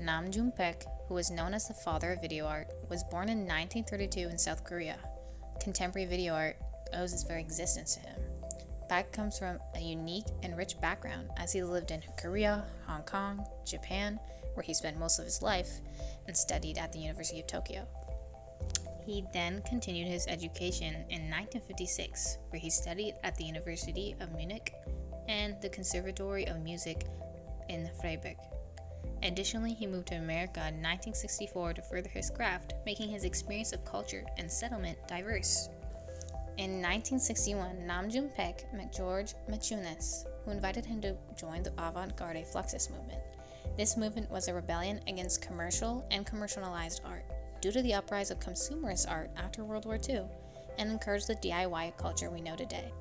Nam June-paik, who is known as the father of video art, was born in 1932 in South Korea. Contemporary video art owes its very existence to him. Paik comes from a unique and rich background as he lived in Korea, Hong Kong, Japan, where he spent most of his life, and studied at the University of Tokyo. He then continued his education in 1956, where he studied at the University of Munich and the Conservatory of Music in Freiburg. Additionally, he moved to America in 1964 to further his craft, making his experience of culture and settlement diverse. In 1961, Nam June-paik met George Machunas, who invited him to join the avant-garde Fluxus movement. This movement was a rebellion against commercial and commercialized art due to the uprise of consumerist art after World War II, and encouraged the DIY culture we know today.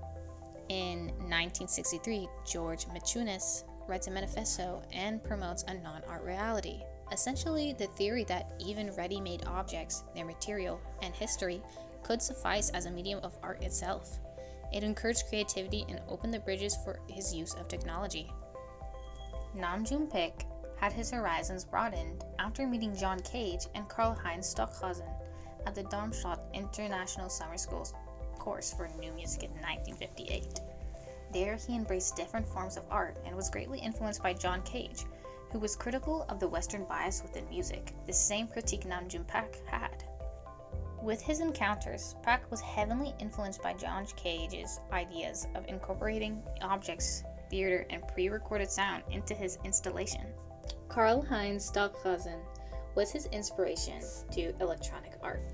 In 1963, George Machunas writes a manifesto and promotes a non-art reality, essentially the theory that even ready-made objects, their material, and history could suffice as a medium of art itself. It encouraged creativity and opened the bridges for his use of technology. Nam June-paik had his horizons broadened after meeting John Cage and Karl-Heinz Stockhausen at the Darmstadt International Summer School course for New Music in 1958. There, he embraced different forms of art and was greatly influenced by John Cage, who was critical of the Western bias within music, the same critique Nam June-paik had. With his encounters, Paik was heavily influenced by John Cage's ideas of incorporating objects, theater, and pre-recorded sound into his installation. Karl-Heinz Stockhausen was his inspiration to electronic art.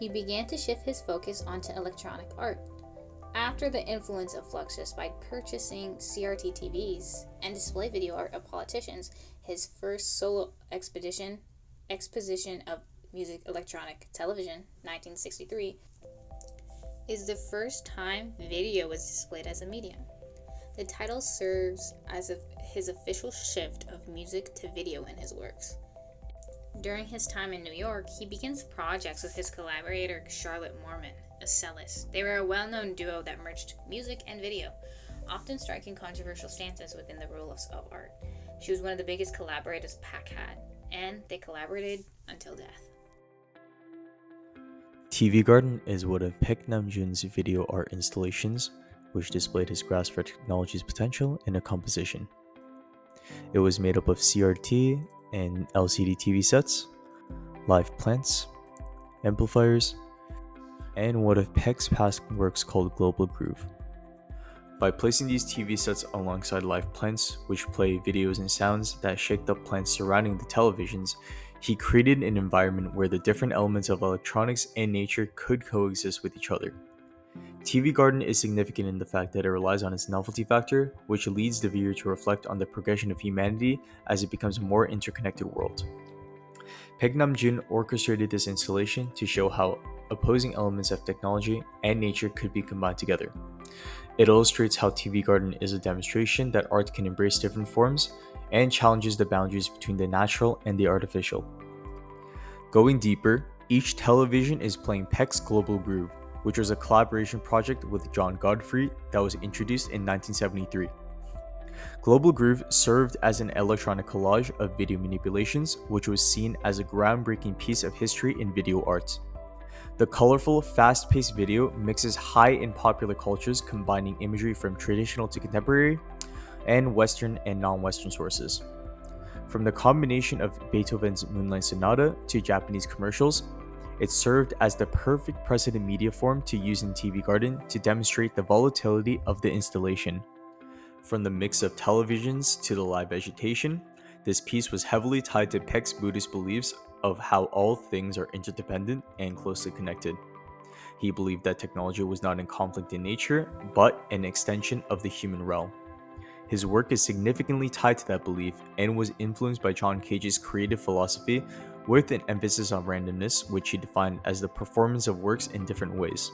He began to shift his focus onto electronic art. After the influence of Fluxus by purchasing CRT TVs and display video art of politicians, his first solo exposition of music electronic television, 1963, is the first time video was displayed as a medium. The title serves as his official shift of music to video in his works. During his time in New York, he begins projects with his collaborator Charlotte Moorman, a cellist. They were a well-known duo that merged music and video, often striking controversial stances within the rules of art. She was one of the biggest collaborators Paik had, and they collaborated until death. TV Garden is one of Paik Namjoon's video art installations, which displayed his grasp for technology's potential in a composition. It was made up of CRT and LCD TV sets, live plants, amplifiers, and one of Paik's past works called Global Groove. By placing these TV sets alongside live plants, which play videos and sounds that shake the plants surrounding the televisions, he created an environment where the different elements of electronics and nature could coexist with each other. TV Garden is significant in the fact that it relies on its novelty factor, which leads the viewer to reflect on the progression of humanity as it becomes a more interconnected world. Paik Namjoon orchestrated this installation to show how opposing elements of technology and nature could be combined together. It illustrates how TV Garden is a demonstration that art can embrace different forms and challenges the boundaries between the natural and the artificial. Going deeper, each television is playing Paik's Global Groove, which was a collaboration project with John Godfrey that was introduced in 1973. Global Groove served as an electronic collage of video manipulations, which was seen as a groundbreaking piece of history in video art. The colorful, fast-paced video mixes high and popular cultures, combining imagery from traditional to contemporary, and Western and non-Western sources. From the combination of Beethoven's Moonlight Sonata to Japanese commercials, it served as the perfect precedent media form to use in TV Garden to demonstrate the volatility of the installation. From the mix of televisions to the live vegetation, this piece was heavily tied to Paik's Buddhist beliefs of how all things are interdependent and closely connected. He believed that technology was not in conflict in nature, but an extension of the human realm. His work is significantly tied to that belief and was influenced by John Cage's creative philosophy, with an emphasis on randomness, which he defined as the performance of works in different ways.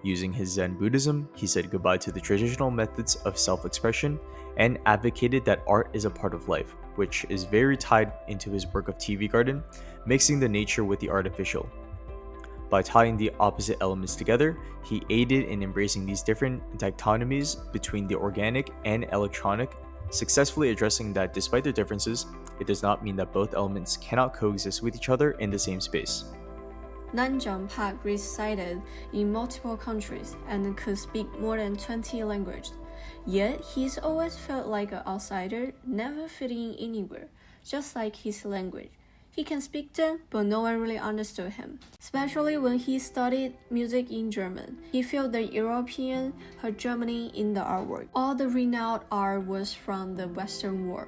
Using his Zen Buddhism, he said goodbye to the traditional methods of self-expression and advocated that art is a part of life, which is very tied into his work of TV Garden, mixing the nature with the artificial. By tying the opposite elements together, he aided in embracing these different dichotomies between the organic and electronic successfully addressing that despite their differences, it does not mean that both elements cannot coexist with each other in the same space. Nanjang Paik resided in multiple countries and could speak more than 20 languages. Yet, he's always felt like an outsider, never fitting in anywhere, just like his language. He can speak them, but no one really understood him. Especially when he studied music in German. He felt the European hegemony in the artwork. All the renowned art was from the Western world,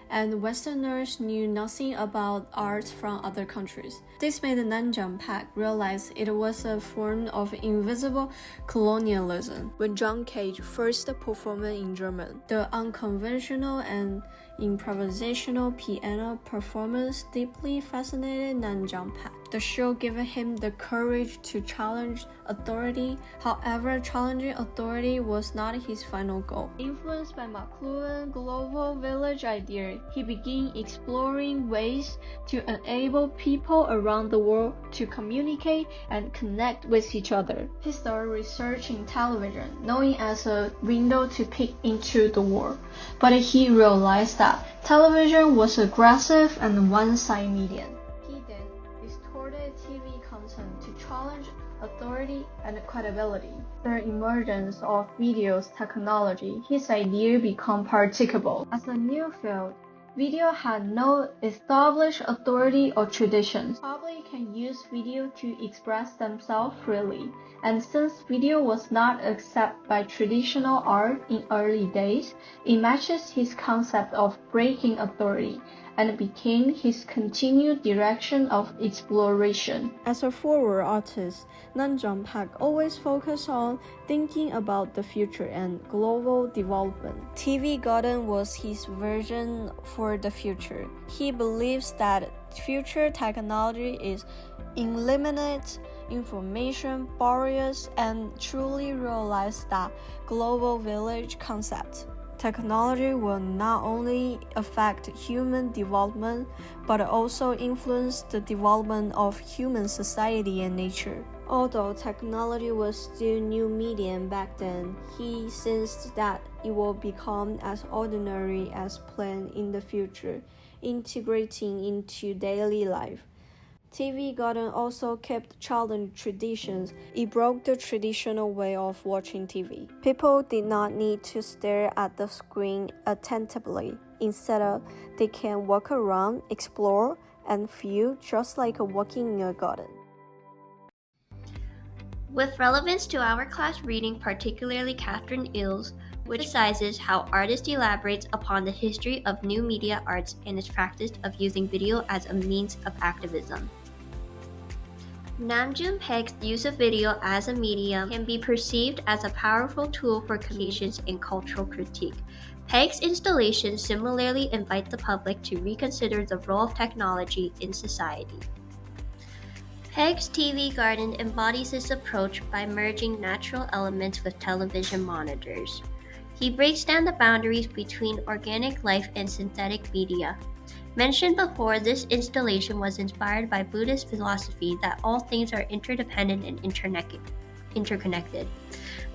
and Westerners knew nothing about art from other countries. This made the Nanjang Pact realize it was a form of invisible colonialism. When John Cage first performed in German, the unconventional and improvisational piano performance deeply fascinated Nanjang Pact. The show gave him the courage to challenge authority. However, challenging authority was not his final goal. Influenced by McLuhan's global village idea, he began exploring ways to enable people around the world to communicate and connect with each other. He started researching television, known as a window to peek into the world. But he realized that television was aggressive and one-sided medium. He then distorted TV content to challenge authority and credibility. The emergence of video technology, his idea became practicable. As a new field, video had no established authority or traditions. Public can use video to express themselves freely, and since video was not accepted by traditional art in early days, it matches his concept of breaking authority and became his continued direction of exploration. As a forward artist, Nanjang Paik always focused on thinking about the future and global development. TV Garden was his vision for the future. He believes that future technology is eliminate information barriers and truly realize that global village concept. Technology will not only affect human development, but also influence the development of human society and nature. Although technology was still new medium back then, he sensed that it will become as ordinary as planned in the future, integrating into daily life. TV Garden also kept challenging traditions. It broke the traditional way of watching TV. People did not need to stare at the screen attentively. Instead, they can walk around, explore, and feel just like walking in a garden. With relevance to our class reading, particularly Catherine Ills, which emphasizes how artists elaborate upon the history of new media arts and its practice of using video as a means of activism. Namjoon Paik's use of video as a medium can be perceived as a powerful tool for communications and cultural critique. Paik's installations similarly invite the public to reconsider the role of technology in society. Paik's TV Garden embodies this approach by merging natural elements with television monitors. He breaks down the boundaries between organic life and synthetic media. Mentioned before, this installation was inspired by Buddhist philosophy that all things are interdependent and interconnected.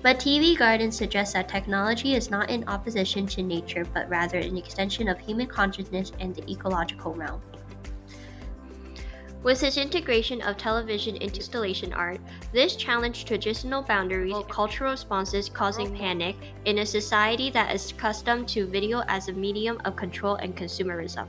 But TV Garden suggests that technology is not in opposition to nature, but rather an extension of human consciousness and the ecological realm. With its integration of television into installation art, this challenged traditional boundaries and cultural responses, causing panic in a society that is accustomed to video as a medium of control and consumerism.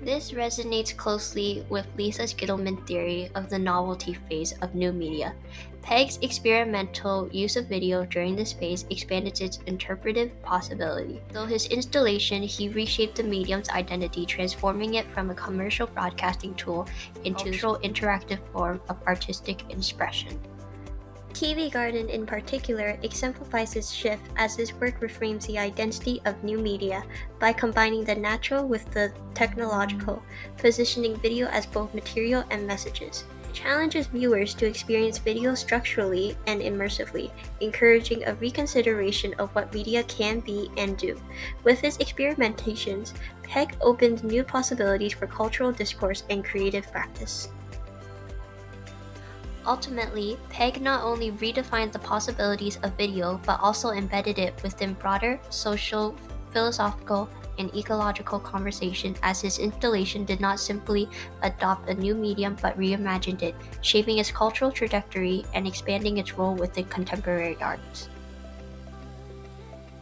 This resonates closely with Lisa Skittleman's theory of the novelty phase of new media. Paik's experimental use of video during this phase expanded its interpretive possibility. Though his installation, he reshaped the medium's identity, transforming it from a commercial broadcasting tool into a cultural interactive form of artistic expression. TV Garden in particular exemplifies this shift as his work reframes the identity of new media by combining the natural with the technological, positioning video as both material and messages. It challenges viewers to experience video structurally and immersively, encouraging a reconsideration of what media can be and do. With his experimentations, Paik opened new possibilities for cultural discourse and creative practice. Ultimately, Paik not only redefined the possibilities of video, but also embedded it within broader social philosophical, and ecological conversation, as his installation did not simply adopt a new medium but reimagined it, shaping its cultural trajectory and expanding its role within contemporary arts.